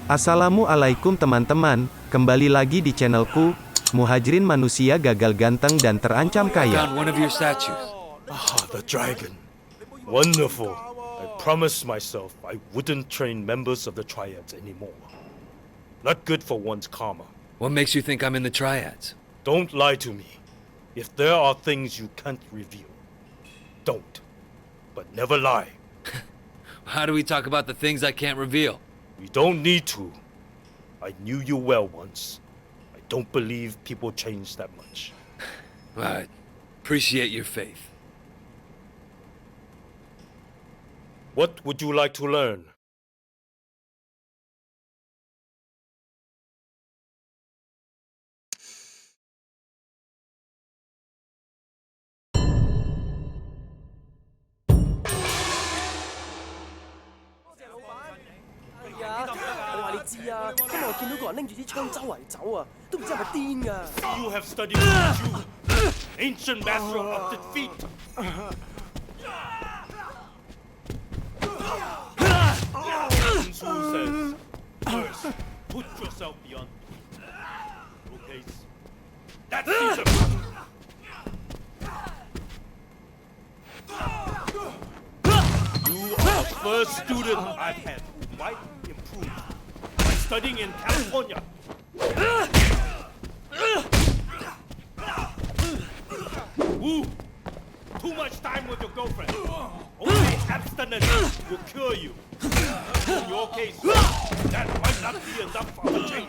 Assalamualaikum teman-teman, kembali lagi di channelku. Muhajirin manusia gagal ganteng dan terancam kaya. Found one of your statues. Ah, the dragon. Wonderful. I promised myself I wouldn't train members of the Triads anymore. Not good for one's karma. What makes you think I'm in the Triads? Don't lie to me. If there are things you can't reveal, don't. But never lie. How do we talk about the things I can't reveal? We don't need to. I knew you well once. I don't believe people change that much. I appreciate your faith. What would you like to learn? You have studied Ju, ancient master of defeat. Sun Tzu says, first, put yourself beyond defeat. In your case, that's feasible. You are the first student I've had who might improve by studying in California. Woo! Too much time with your girlfriend. Only abstinence will cure you. In your case, that might not be enough of a change.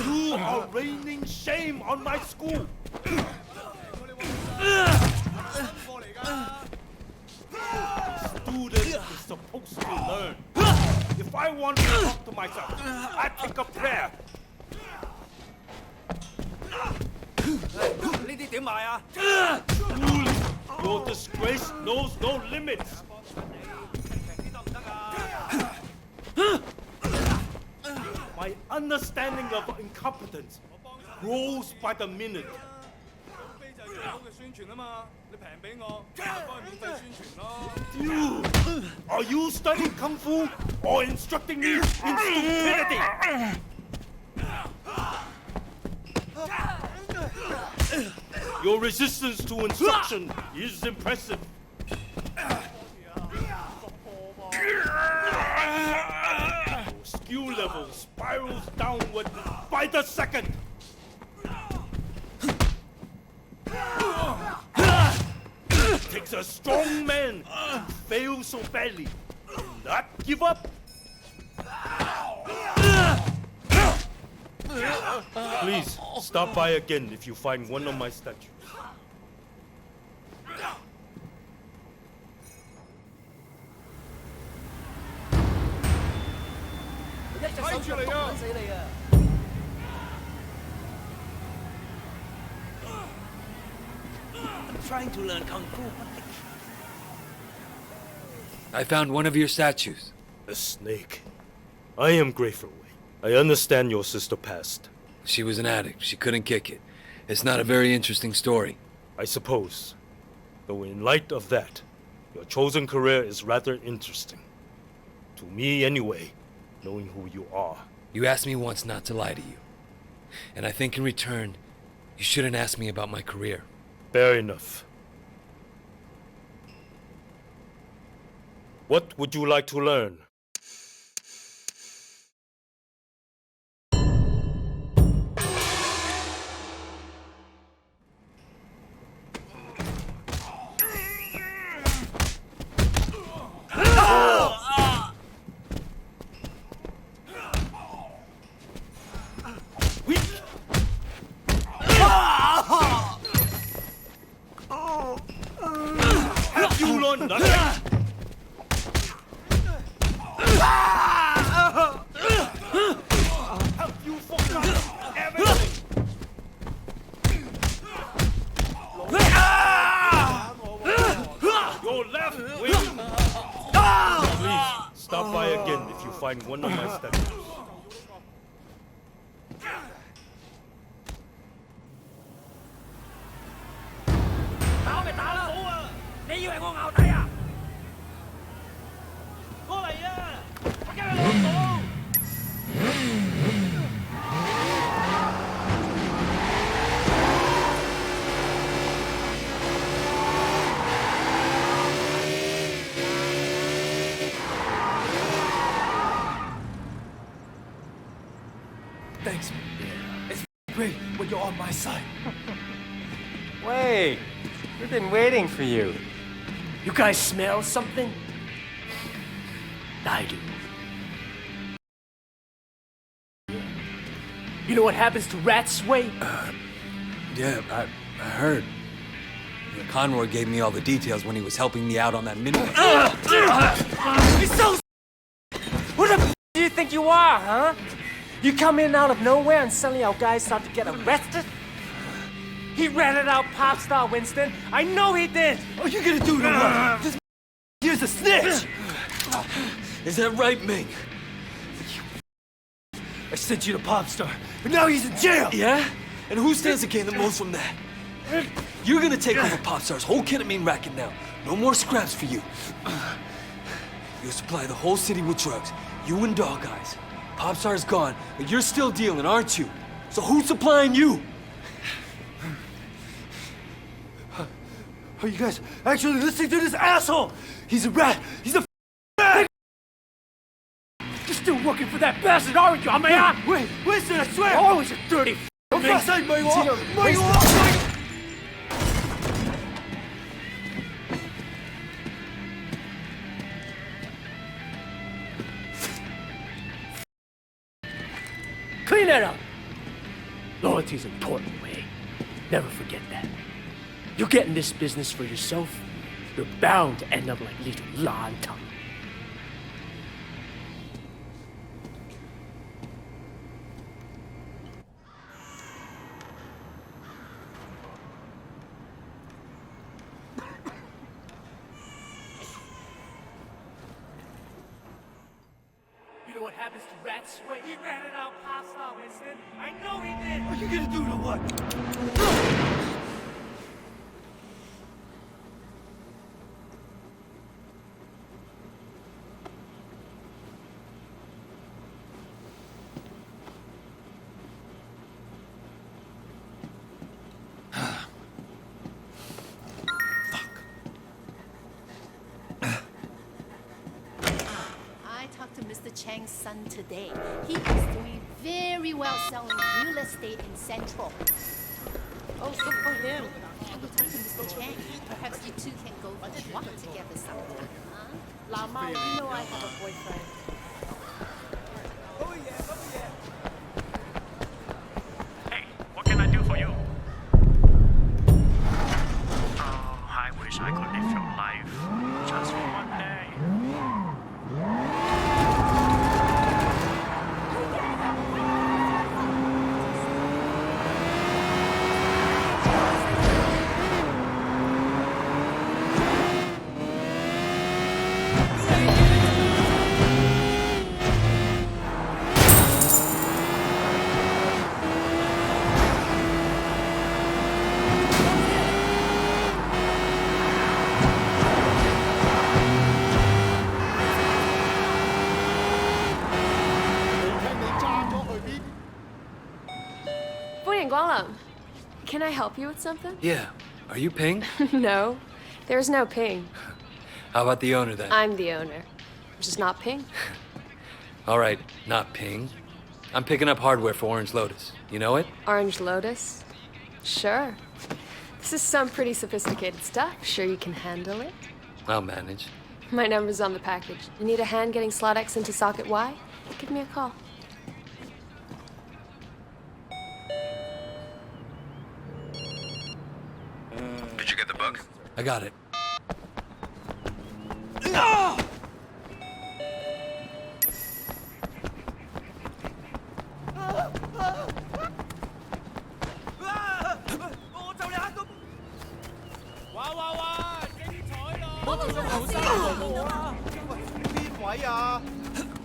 You are raining shame on my school. Student is supposed to learn. If I want to talk to myself, I take a prayer. Truly, your disgrace knows no limits. My understanding of incompetence grows by the minute. Dude, are you studying Kung Fu or instructing me in stupidity? Your resistance to instruction is impressive. Your skill level spirals downward by the second. It takes a strong man to fail so badly and not give up. Please, stop by again if you find one of my statues. Trying to learn Kung Fu. I found one of your statues. A snake. I am grateful. I understand your sister passed. She was an addict. She couldn't kick it. It's not a very interesting story. I suppose. Though in light of that, your chosen career is rather interesting. To me anyway, knowing who you are. You asked me once not to lie to you. And I think in return, you shouldn't ask me about my career. Fair enough. What would you like to learn? Have you learned nothing? Have you forgotten everything? Your left wing. Please stop by again if you find one of my statues. 打我咪打啦，好啊！係我淆底啊！過嚟啊！我驚你攞到。Thanks. It's great when you're on my side. Wait, we've been waiting for you. You guys smell something? I do. You know what happens to rats, Wei? Yeah, I heard. Yeah, Conroy gave me all the details when he was helping me out on that midway. It's so. Who the f do you think you are, huh? You come in out of nowhere and suddenly our guys start to get arrested? He ratted out pop star Winston. I know he did. What are you gonna do to what? This here's a snitch. Is that right, Ming? I sent you to pop star, but now he's in jail. Yeah? And who stands to gain the most from that? You're gonna take over Popstar's whole ketamine racket now. No more scraps for you. You'll supply the whole city with drugs. You and Dog Eyes. Popstar's gone, but you're still dealing, aren't you? So who's supplying you? Are you guys actually listening to this asshole? He's a rat. He's a rat. You're still working for that bastard, aren't you? Wait, Winston, I swear. Oh, it's a dirty. Don't fuss with me. Clean that up. Loyalty's important, Wei. Never forget that. You get in this business for yourself, you're bound to end up like little Lan Tang. You know what happens to rats? Wait, he ratted out pop star Winston. I know he did. What are you gonna do to what? I talked to Mr. Chang's son today. He is doing very well selling real estate in Central. Oh, good for him. I will talk to Mr. Chang. Perhaps you two can go for a walk together sometime. Huh? Lama, you know I have a boyfriend. Hey, what can I do for you? Oh, I wish I could live your life just for one day. Can I help you with something? Yeah. Are you Ping? No, there's no Ping. How about the owner then? I'm the owner. I'm just not Ping. All right, not Ping. I'm picking up hardware for Orange Lotus. You know it? Orange Lotus? Sure. This is some pretty sophisticated stuff. Sure you can handle it? I'll manage. My number's on the package. You need a hand getting slot X into socket Y? Give me a call. Did you get the book? I got it.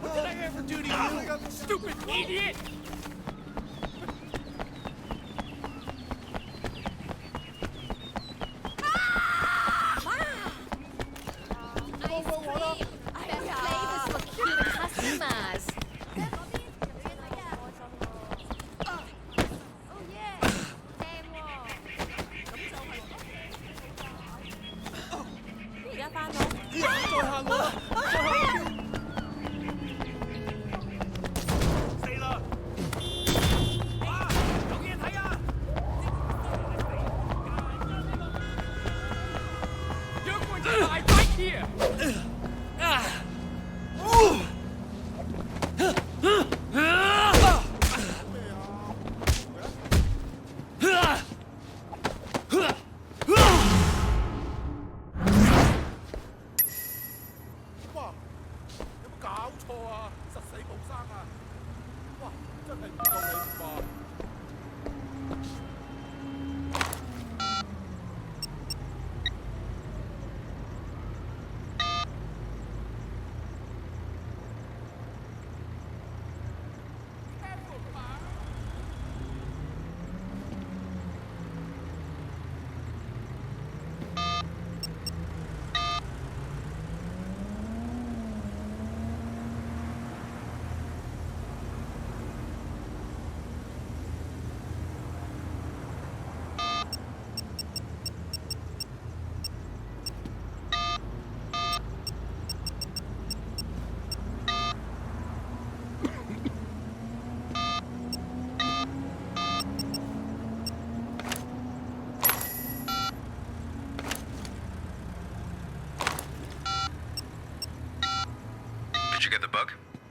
What did I ever do to you? Stupid idiot!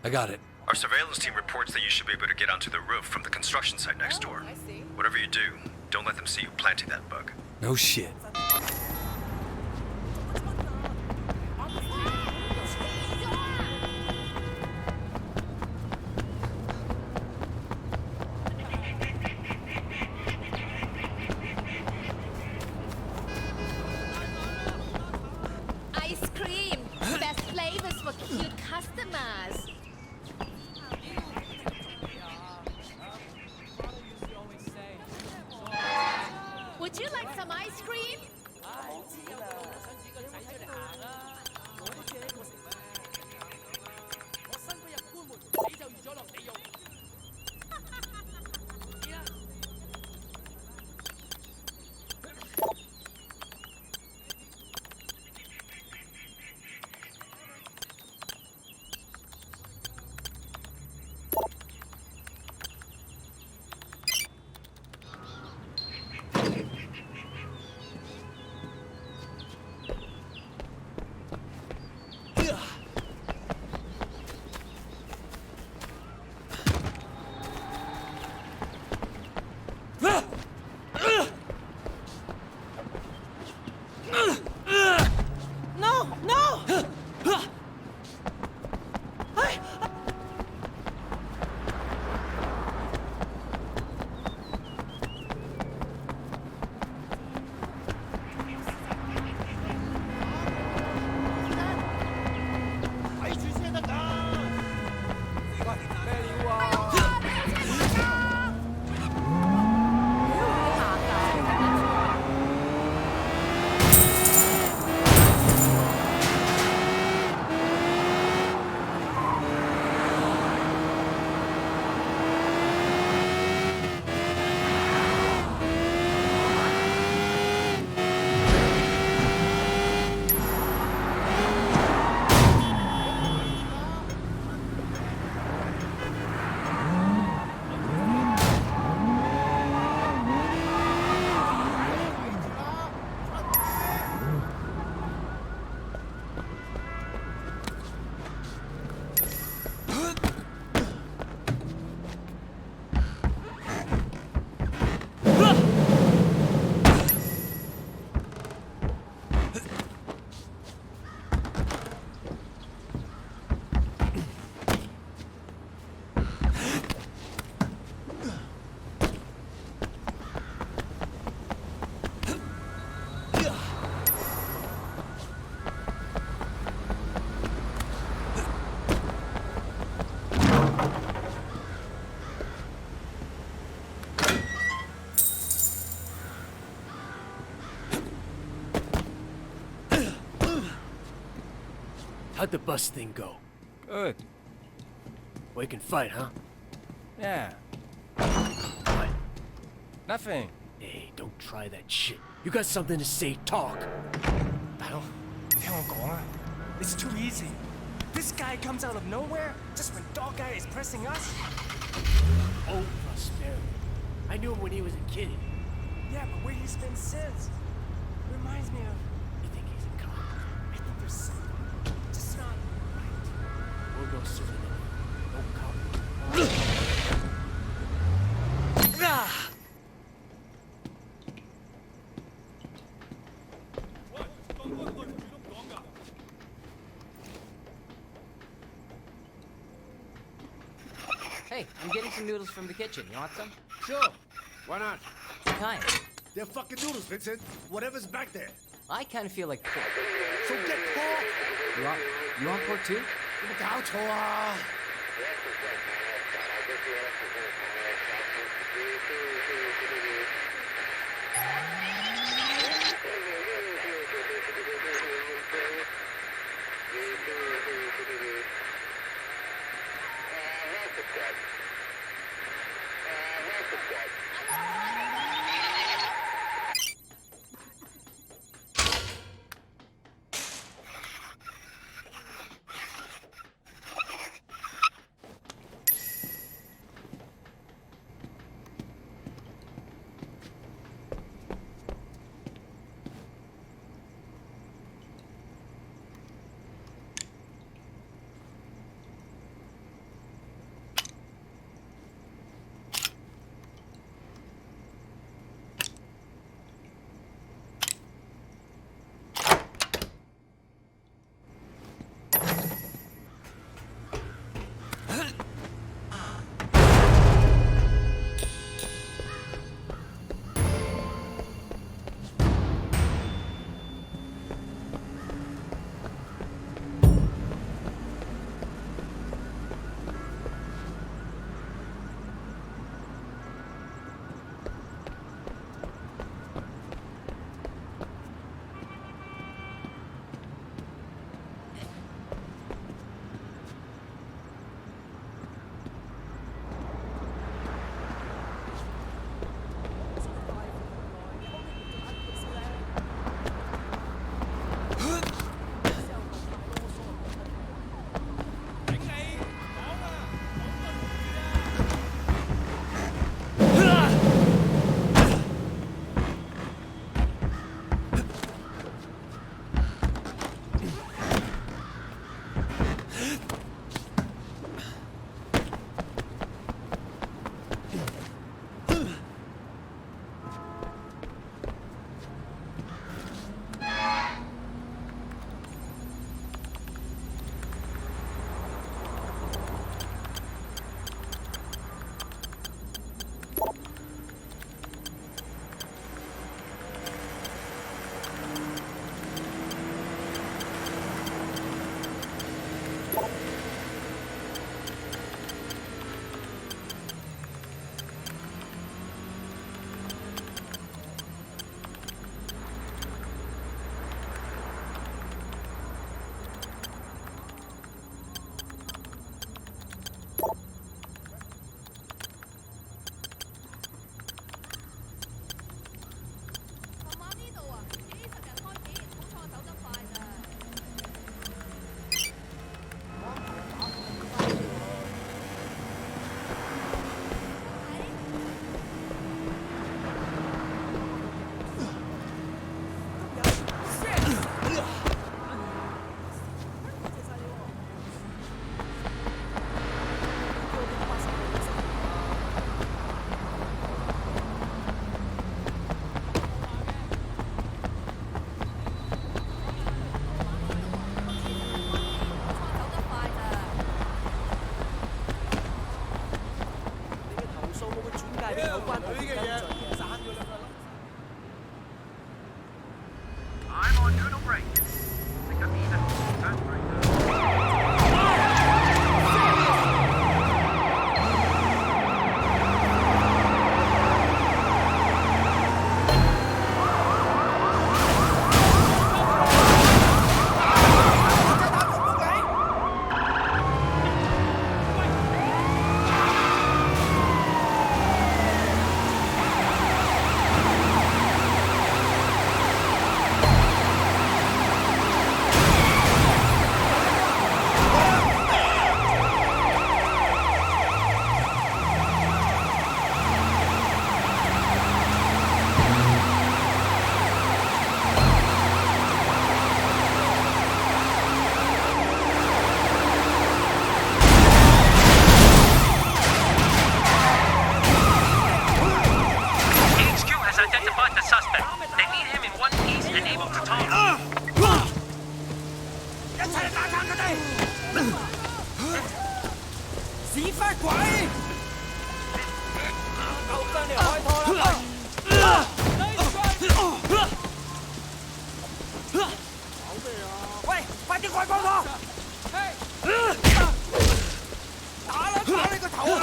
I got it. Our surveillance team reports that you should be able to get onto the roof from the construction site next door. I see. Whatever you do, don't let them see you planting that bug. No shit. Ice cream! Best flavors for cute customers. Would you like some ice cream? No, no! How'd the bus thing go? Good. We can fight, huh? Yeah. What? Nothing. Hey, don't try that shit. You got something to say, talk. 大佬，你聽我講啊 It's too easy. This guy comes out of nowhere just when Dog Guy is pressing us. Oh, prosperity. I knew him when he was a kid. Yeah, but where he's been since reminds me of. You think he's a cop? I think there's something just not right. We'll go soon enough. No cop. Ah! Hey, I'm getting some noodles from the kitchen. You want some? Sure. Why not? What kind? They're fucking noodles, Vincent. Whatever's back there. I kind of feel like pork. So get pork. You want pork too? 有冇搞錯啊？ Hey, identified the suspect. They need him in one piece and able to talk. 一齊打撐佢哋！屎忽鬼！救生你開拖啦！喂，快啲過嚟幫我！打啦，打你個頭啊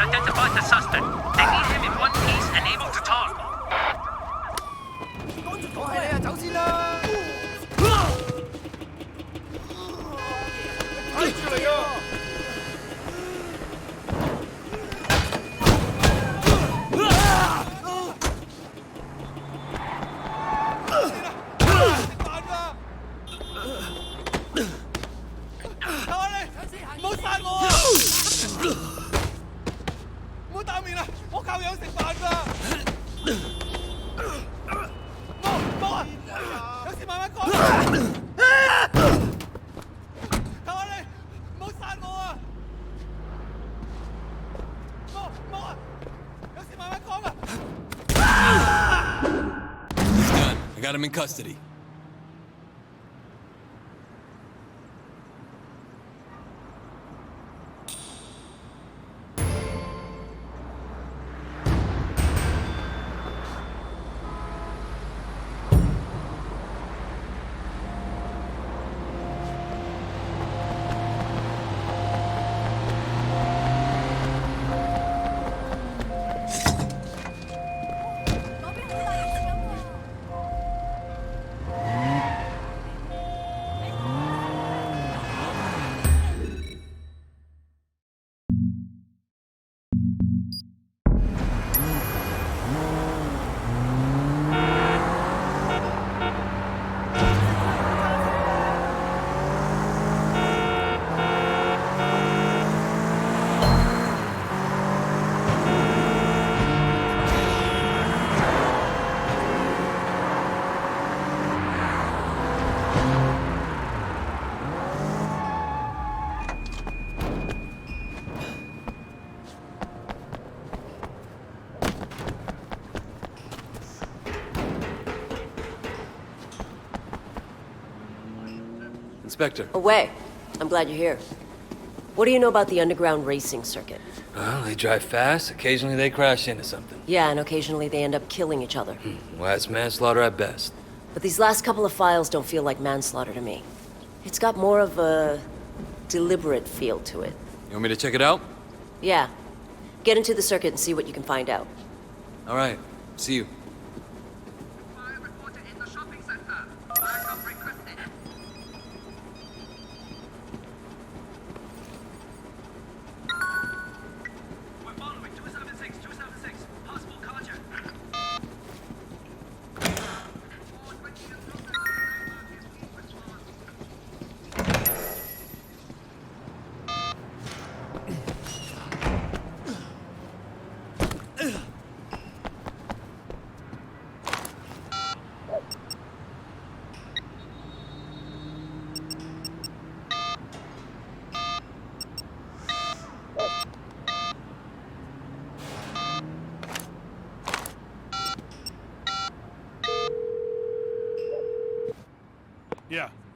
！identified the suspect. They need him in one piece and able to talk. 我係你啊，走先啦！睇住嚟啊！ I got him in custody. Inspector. Away. I'm glad you're here. What do you know about the underground racing circuit? Well, they drive fast. Occasionally they crash into something. Yeah, and occasionally they end up killing each other. Well, that's manslaughter at best. But these last couple of files don't feel like manslaughter to me. It's got more of a deliberate feel to it. You want me to check it out? Yeah. Get into the circuit and see what you can find out. All right. See you.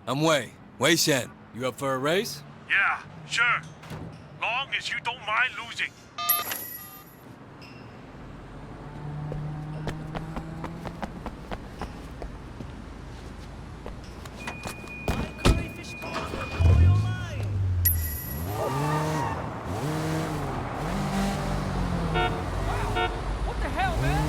I'm Wei. Wei Shen. You up for a race? Yeah, sure. Long as you don't mind losing. What the hell, man?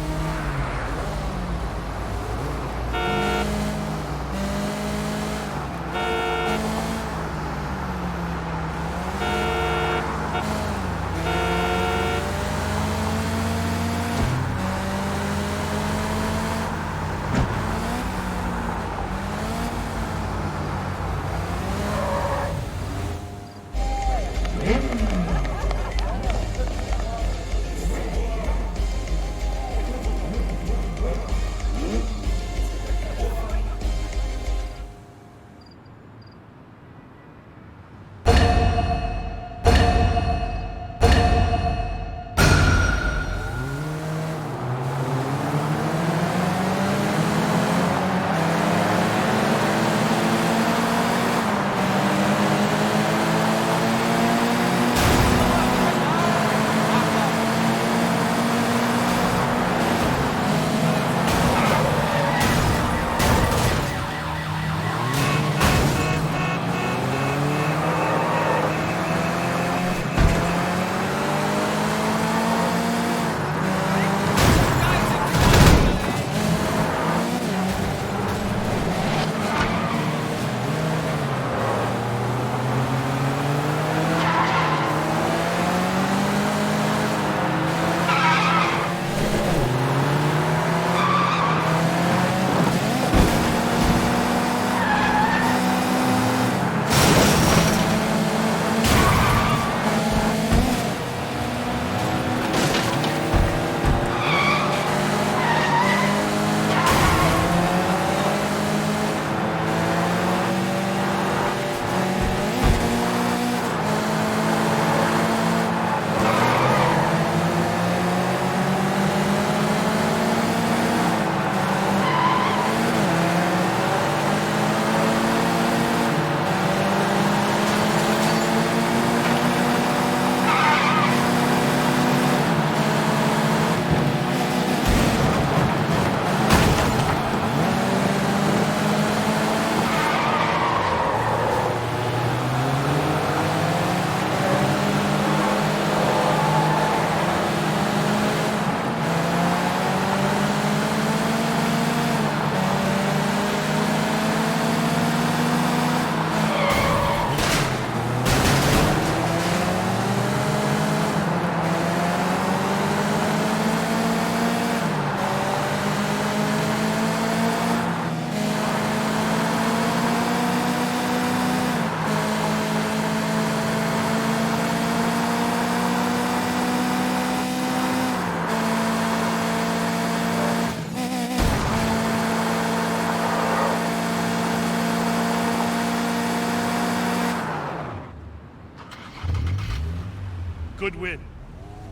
Good win.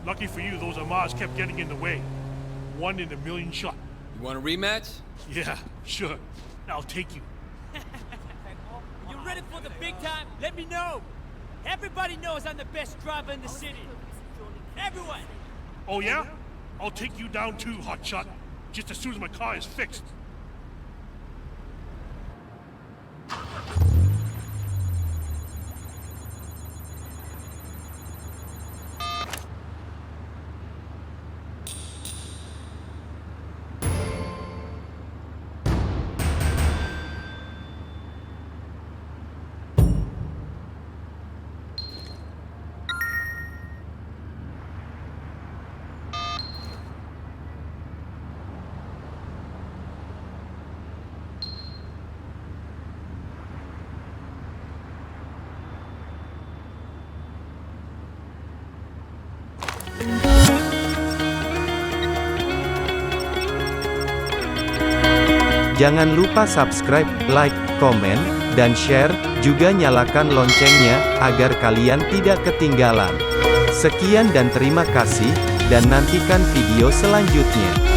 Lucky for you, those Amars kept getting in the way. 1 in a million shot. You want a rematch? Yeah, sure. I'll take you. You ready for the big time? Let me know. Everybody knows I'm the best driver in the city. Everyone. Oh yeah? I'll take you down too, hotshot. Just as soon as my car is fixed. Jangan lupa subscribe, like, komen, dan share, juga nyalakan loncengnya, agar kalian tidak ketinggalan. Sekian dan terima kasih, dan nantikan video selanjutnya.